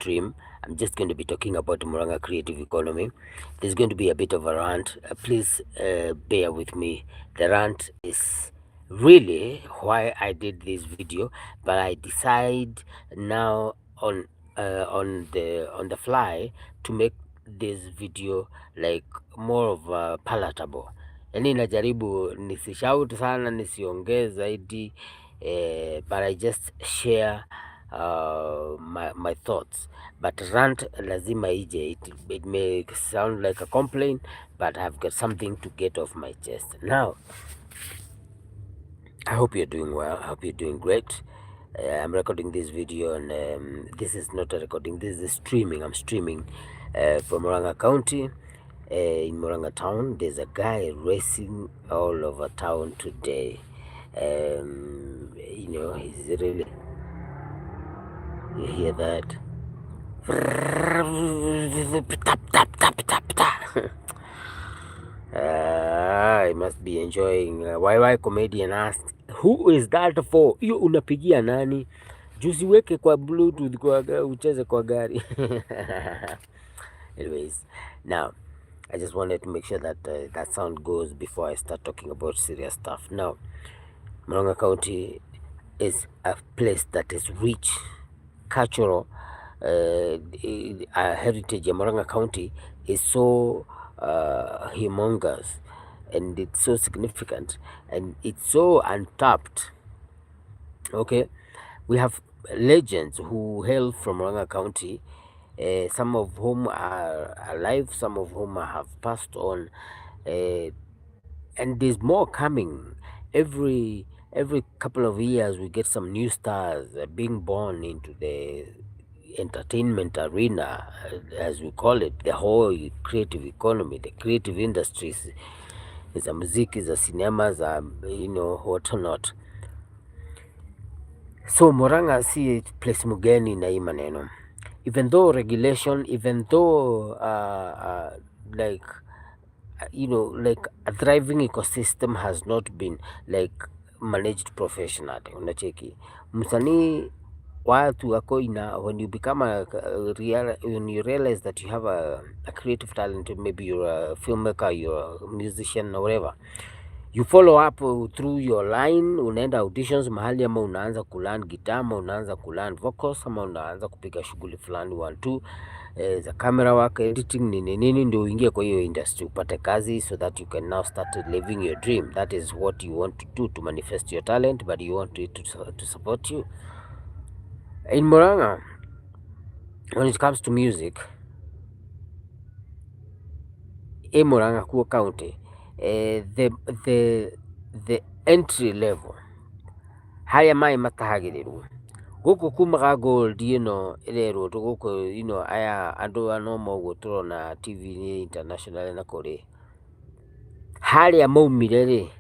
stream. I'm just going to be talking about Murang'a creative economy. There's going to be a bit of a rant. Please bear with me. The rant is really why I did this video, but I decide now on the fly to make this video like more of a palatable. Yani najaribu nisishout sana, nisiongee zaidi, but I just share my thoughts. But rant lazima ije. It may sound like a complaint, but I've got something to get off my chest. Now, I hope you're doing well. I hope you're doing great. I'm recording this video, and this is not a recording, this is a streaming. I'm streaming from Murang'a County. In Murang'a town, there's a guy racing all over town today. He's really, you hear that? I must be enjoying. YY comedian asked, who is that for? Hiyo unapigia nani? Jusiweke kwa bluetooth kwa ucheze kwa gari. Anyways, now I just wanted to make sure that that sound goes before I start talking about serious stuff. Now, Murang'a County is a place that is rich cultural heritage. Murang'a County is so humongous, and it's so significant, and it's so untapped. Okay, we have legends who hail from Murang'a County, some of whom are alive, some of whom have passed on, and there's more coming. Every couple of years we get some new stars being born into the entertainment arena, as we call it, the whole creative economy, the creative industries, za muziki, za cinema, za what not. So Murang'a si place mugeni na hii maneno, even though regulation, even though like a thriving ecosystem has not been like managed professionally. Unacheki msanii watu wako ina, when you become when you realize that you have a creative talent, maybe you're a filmmaker, you're a musician or whatever, you follow up through your line, unaenda auditions mahali, ama unaanza kulearn guitar, ama unaanza kulearn vocals, ama unaanza kupiga shughuli fulani 1 2 za camera work, editing, nini, ndio uingie kwa hiyo industry upate kazi, so that you can now start living your dream. That is what you want to do, to manifest your talent, but you want it to support you. In Murang'a, when it comes to music, in Murang'a Kuo County, the entry level haya mai matahagirirwo guku kumaga gold irerwo guku aya andu anoma uguo turona TV international na kuri haria maumire ri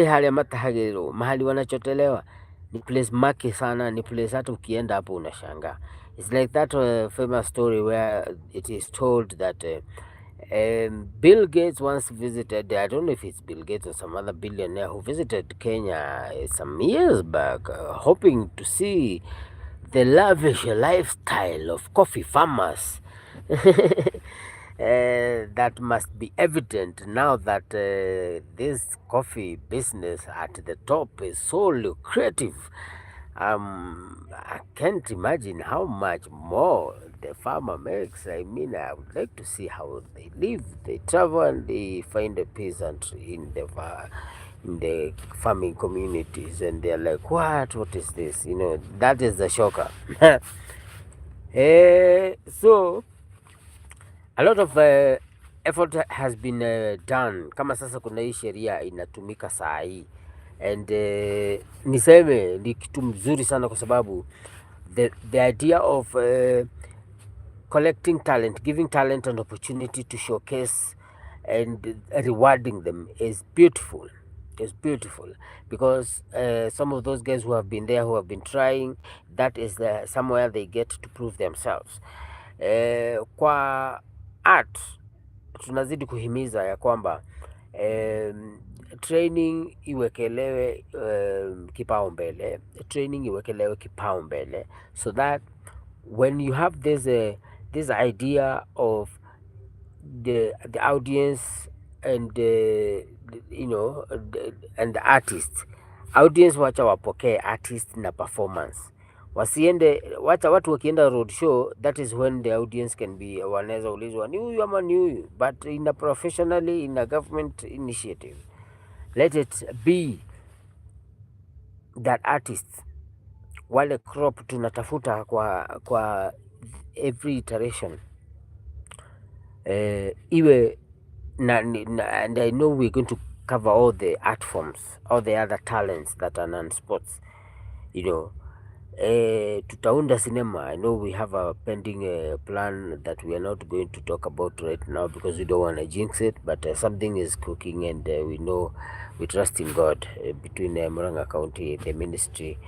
haria matahagirirwo mahali wanachotelewa ni place maki sana, ni place hata ukienda hapo unashanga. It's like that famous story where it is told that Bill Gates once visited, I don't know if it's Bill Gates or some other billionaire who visited Kenya some years back, hoping to see the lavish lifestyle of coffee farmers. That must be evident now that this coffee business at the top is so lucrative. I can't imagine how much more the farmer makes. I mean, I would like to see how they live. They travel and they find a peasant in the farming communities, and they're like, what is this? That is the shocker. So a lot of effort has been done. Kama sasa kuna hii sheria inatumika saa hii, and niseme ni kitu mzuri sana, kwa sababu the idea of collecting talent, giving talent an opportunity to showcase and rewarding them is beautiful. It's beautiful because some of those guys who have been there, who have been trying, that is somewhere they get to prove themselves. Kwa art tunazidi kuhimiza ya kwamba training iwekelewe kipaumbele, so that when you have this idea of the audience and and the artist, audience wacha wapokee artist na performance, wasiende, wacha watu wakienda road show, that is when the audience can be, wanaweza ulizwa ni huyu ama ni huyu, but in a professionally, in a government initiative, let it be that artist, wale crop tunatafuta kwa every iteration, iwe and I know we're going to cover all the art forms, all the other talents that are non-sports, you know. Tutaunda cinema. I know we have a pending plan that we are not going to talk about right now because we don't want to jinx it, but something is cooking, and we know, we trust in God, between Murang'a County, the ministry,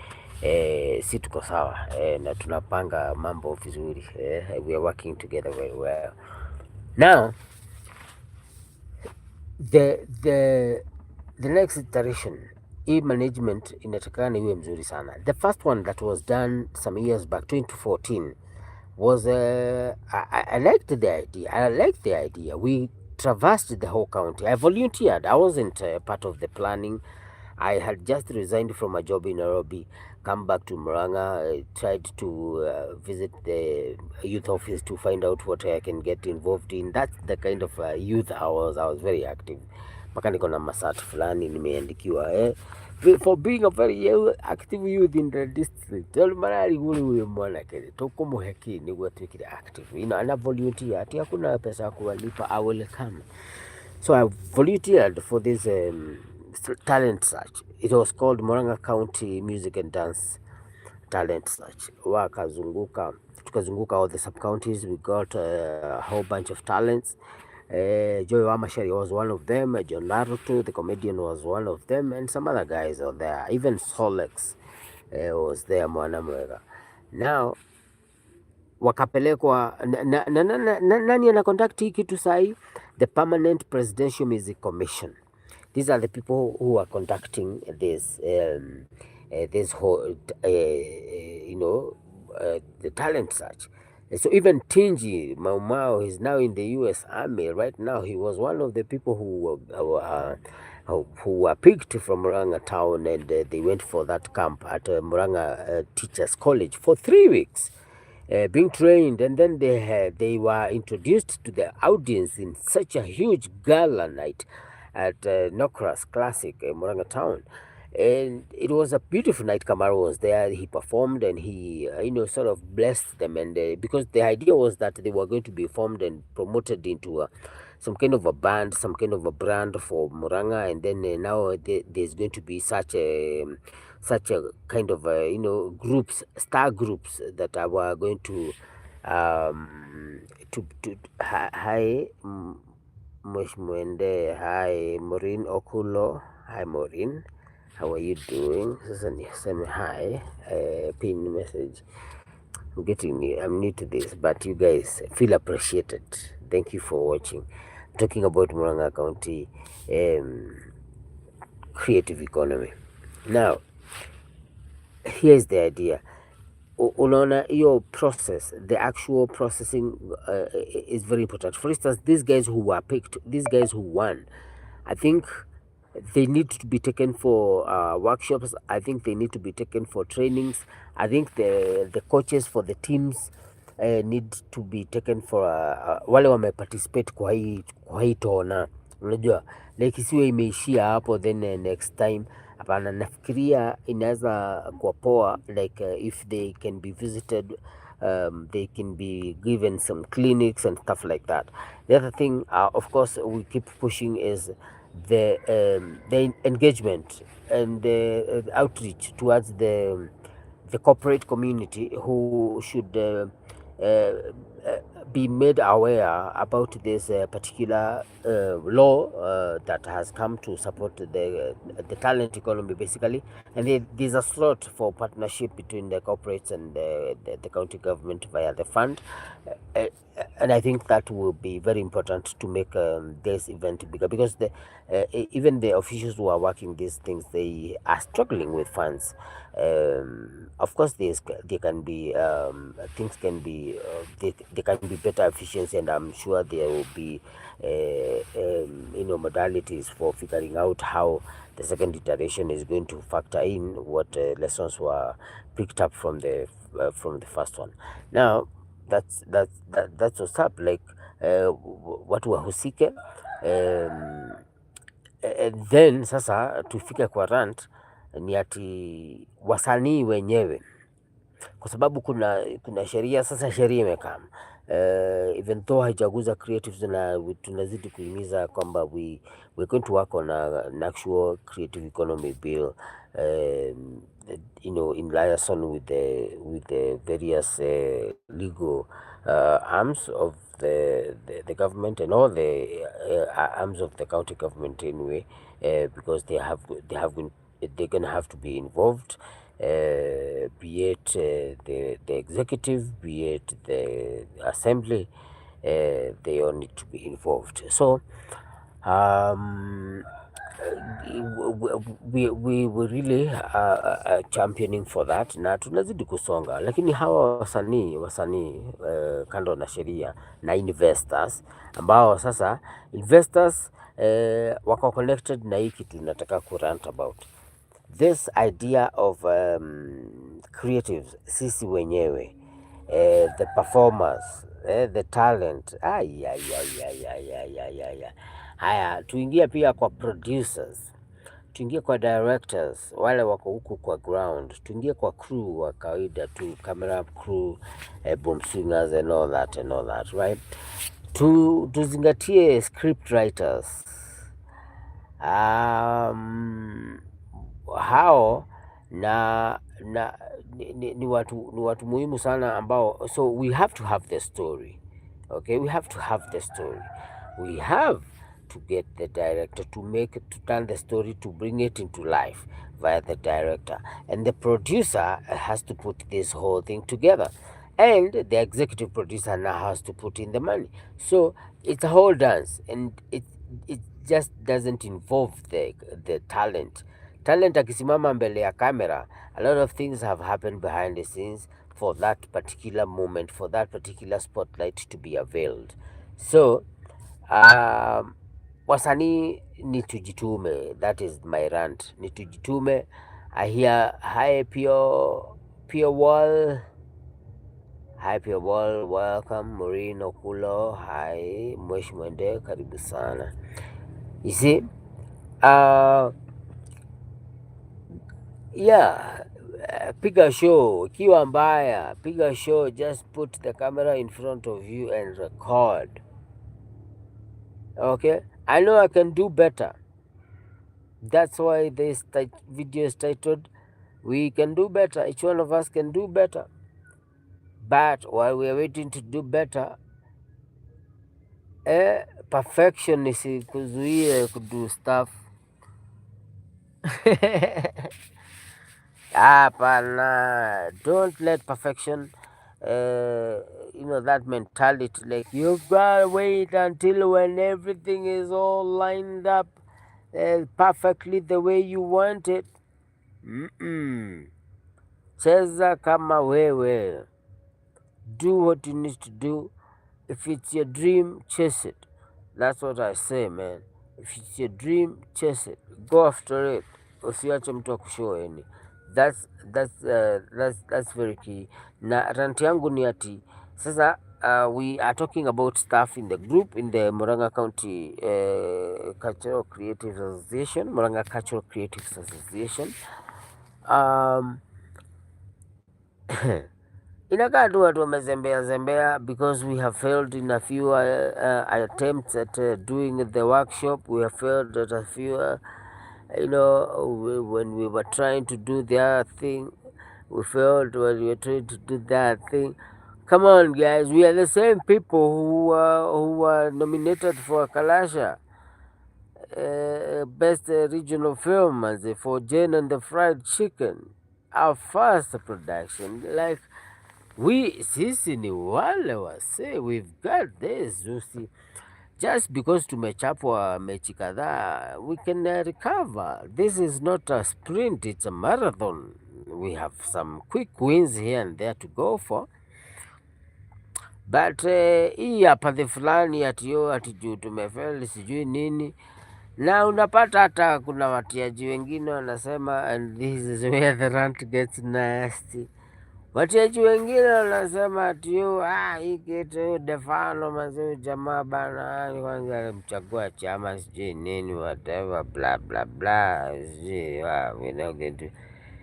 si tuko sawa, na tunapanga mambo vizuri, we are working together very well. Now the next iteration, hii management inatakana iwe mzuri sana. The first one that was done some years back, 2014, was I liked the idea. We traversed the whole county. I volunteered. I wasn't part of the planning. I had just resigned from a job in Nairobi, come back to Murang'a, tried to visit the youth office to find out what I can get involved in. That's the kind of youth I was very active. Mpaka niko na masat fulani nimeandikiwa for being a very active youth in the district. Marari huyu mwana kile tukumuheki niguo twikire active. Ana volunteer, ati hakuna pesa ya kuwalipa, I will come. So I volunteered for this talent search. It was called Murang'a County Music and Dance Talent Search. Tukazunguka all the sub-counties. We got a whole bunch of talents. Joy Wamashari was one of them. John Naruto, the comedian, was one of them, and some other guys are there. Even Solex was there, Mwanamwega. Now wakapelekwa nani ana conduct hii kitu sahi? The Permanent Presidential Music Commission. These are the people who are conducting this whole the talent search. So even Tingy Mau is now in the U.S. Army right now. He was one of the people who were picked from Murang'a town, and they went for that camp at Murang'a Teachers College for 3 weeks. Being trained, and then they were introduced to the audience in such a huge gala night at Nokras Classic, Murang'a town. And it was a beautiful night. Kamaru was there. He performed, and he sort of blessed them, and because the idea was that they were going to be formed and promoted into some kind of a band, some kind of a brand for Murang'a, and then now there's going to be such a kind of groups, star groups that are going to hi Mwende, hi Maureen Okulo, hi Maureen, how are you doing? Sasa niseme hi, pin message. I'm new to this, but you guys feel appreciated. Thank you for watching. I'm talking about Murang'a County creative economy. Now, here's the idea. Unaona hiyo process, the actual processing is very important. For instance, these guys who were picked, these guys who won, I think they need to be taken for workshops. I think they need to be taken for trainings. I think the coaches for the teams need to be taken for wale wameparticipate kwa hii tona, unajua like isiwe imeishia hapo then next time. Hapana, nafikiria inaweza kuwa poa, like if they can be visited, they can be given some clinics and stuff like that. The other thing, of course, we keep pushing is the engagement and the outreach towards the corporate community, who should be made aware about this particular law that has come to support the talent economy basically, and there's a slot for partnership between the corporates and the county government via the fund, and I think that will be very important to make this event bigger, because even the officials who are working these things, they are struggling with funds. Of course, there can be things can be there can be better efficiency, and I'm sure there will be modalities for figuring out how the second iteration is going to factor in what lessons were picked up from the first one. Now that's what's up. Like watu wahusike, then sasa tufike kwa rant ni ati wasanii wenyewe, kwa sababu kuna sheria sasa. Sheria imekama even though haijaguza creatives, na tunazidi kuhimiza kwamba we're going to work on an actual creative economy bill, in liaison with the various legal arms of the government, and all the arms of the county government anyway, because they're gonna have to be involved, be it the executive, be it the assembly, they all need to be involved. So um, we really championing for that, na tunazidi kusonga, lakini hawa wasanii kando na sheria na investors, ambao sasa investors wako connected na hii kitu nataka kurant about this idea of creatives, sisi wenyewe, the performers, the talent. Haya, tuingie pia kwa producers, tuingie kwa directors, wale wako huku kwa ground, tuingie kwa crew wa kawaida tu, camera crew, boom singers and all that, right? Tuzingatie script writers, hao ni watu muhimu sana, ambao, so we have to have the story. Okay, we have to have the story. We have to get the director to turn the story, to bring it into life via the director, and the producer has to put this whole thing together, and the executive producer now has to put in the money. So it's a whole dance, and it just doesn't involve the talent. Talent akisimama mbele ya camera, a lot of things have happened behind the scenes for that particular moment, for that particular spotlight to be availed. So wasanii ni tujitume, that is my rant, ni tujitume. I hear hi Pure Wall, hi Pure Wall, welcome. Maureen Okulo, hi. Mwesh Mwende, karibu sana. You see, yeah, piga show. Ikiwa mbaya, piga show. Just put the camera in front of you and record. Okay, I know I can do better. That's why this video is titled "We Can Do Better." Each one of us can do better. But while we are waiting to do better, perfection isikuzuie kudo stuff. Hapana, don't let perfection, that mentality, like you've got to wait until when everything is all lined up perfectly the way you want it. Cheza kama wewe. Do what you need to do. If it's your dream, chase it. That's what I say, man. If it's your dream, chase it. Go after it. Usiache mtu akushoeni. That's very key. Na rant yangu ni ati sasa, we are talking about stuff in the group, in the Murang'a County Cultural Creatives Association, Murang'a Cultural Creatives Association. Inakaa tu watu wamezembea because we have failed in a few attempts at doing the workshop. We have failed at a few, when we were trying to do the other thing. We failed when we were trying to do that thing. Come on, guys, we are the same people who were nominated for Kalasha Best Regional Film as for Jane and the Fried Chicken, our first production. Like, sisi ni wale wase, we've got this. just because tumechapwa mechi kadhaa we can recover. This is not a sprint, it's a marathon. We have some quick wins here and there to go for, but hii apathy fulani ati juu tumefeli sijui nini, na unapata hata kuna watiaji wengine wanasema, and this is where the rant gets nasty. Watiaji wengine wanasema ati hii kitu Defano mazuri jamaa bana, kwanza alimchagua chama sijui nini whatever bla bla bla sijui we not going to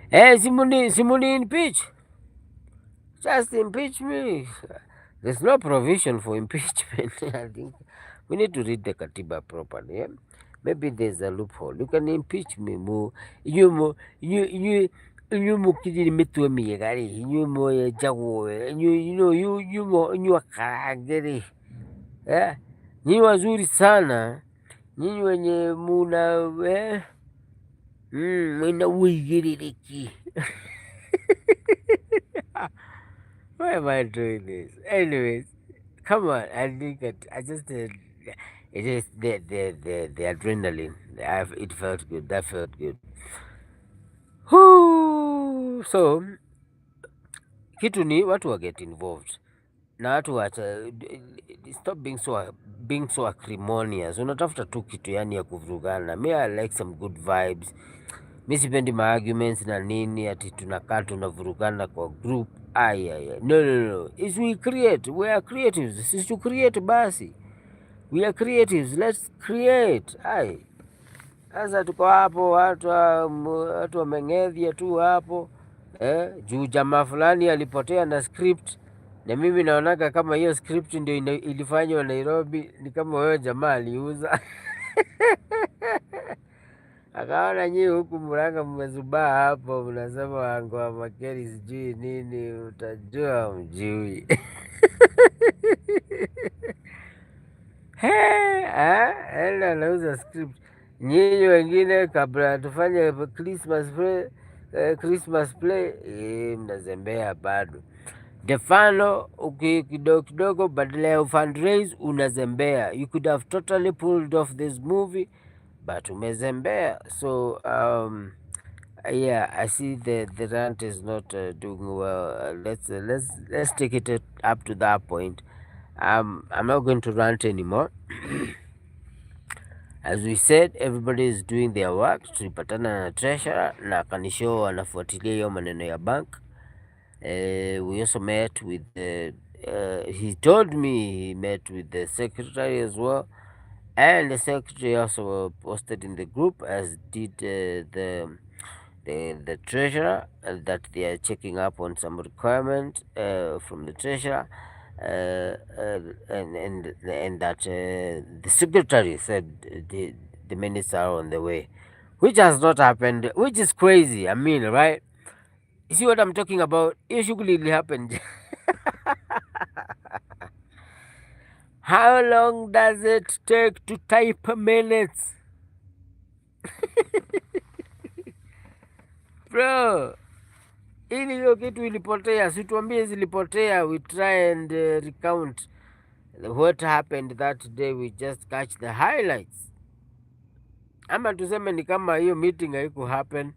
simuni impeach, just impeach me. There's no provision for impeachment. I think we need to read the Katiba properly. Yeah? Maybe there's a loophole. You can impeach me more. You mukiri mitwe miyegari. You mo jago. You akarageri. Yeah? Nyinyi wazuri sana. Nyinyi wenye muna muna uigiririki. Why am I doing this? Anyways, come on. I think I just it is the adrenaline. It felt good. That felt good. Whoo! So kitu ni watu wa get involved na watu wacha stop being so acrimonious. Unatafuta tu kitu yani ya kuvurugana. Me I like some good vibes. Mi sipendi ma-arguments na nini ati tunakaa tunavurugana kwa group. No. Is we create. We are creatives. Sisi to create basi. We are creatives. Let's create. Sasa tuko hapo watu wameng'edhia tu hapo juu jamaa fulani alipotea na script, na mimi naonaga kama hiyo script ndio ilifanywa Nairobi, ni kama wewe jamaa aliuza akaona nyinyi huku Murang'a mmezubaa hapo, mnasema wangoa makeri sijui nini, utajua mjui enda anauza script. Nyinyi wengine kabla tufanye Christmas play mnazembea bado. Defano kidogo kidogo badala ya fundraise unazembea. You could have totally pulled off this movie but umezembea. So yeah, I see the rant is not doing well. Let's take it up to that point. I'm not going to rant anymore. As we said, everybody is doing their work. Tulipatana na treasurer na kanisho anafuatilia hiyo maneno ya bank. We also met with he told me he met with the secretary as well, and the secretary also posted in the group, as did the treasurer, that they are checking up on some requirement from the treasurer. And that the secretary said the minutes are on the way, which has not happened, which is crazy. I mean, right? You see what I'm talking about? It shughuli happened. How long does it take to type minutes? Bro, ili hiyo kitu ilipotea, situambie zilipotea. We try and recount what happened that day. We just catch the highlights, ama tuseme ni kama hiyo meeting haiku happen,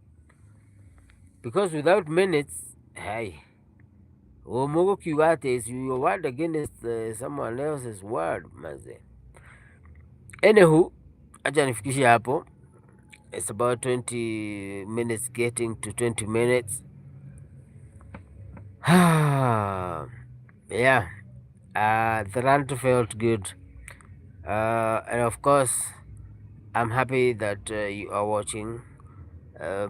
because without minutes, Omogo kiwate is your word against someone else's word maze. Anywho, acha nifikishe hapo. It's about 20 minutes getting to 20 minutes. Yeah, the rant felt good, and of course I'm happy that you are watching.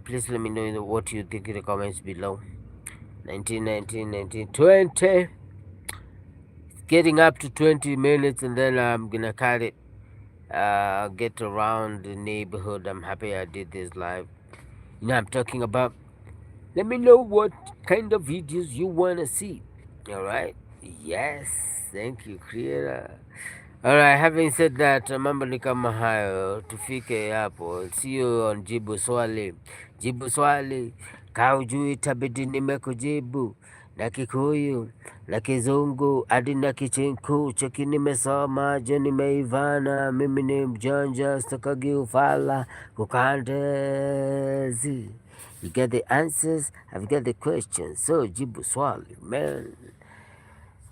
Please let me know what you think in the comments below. 19, 20. It's getting up to 20 minutes and then I'm gonna cut it. Get around the neighborhood. I'm happy I did this live. You know I'm talking about. Let me know what kind of videos you wanna see. Alright? Yes, thank you creator. Alright, having said that, mambo ni kama hayo, tufike hapo. See you on Jibu Swali. Jibu Swali, kaujui itabidi nimekujibu. na Kikuyu na Kizungu hadi na Kichinku. Cheki nimesoma je, nimeivana, mimi ni mjanja, stakagi ufala kukandezi. You get the answers, I've got the questions, so jibu swali man.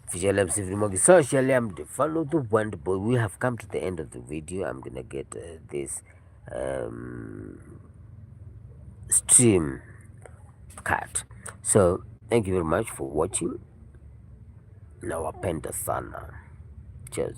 Official MC Vimogi Social, I'm Defano TheWonderboy. We have come to the end of the video. I'm gonna get this stream cut. So thank you very much for watching. Nawapenda sana. Cheers.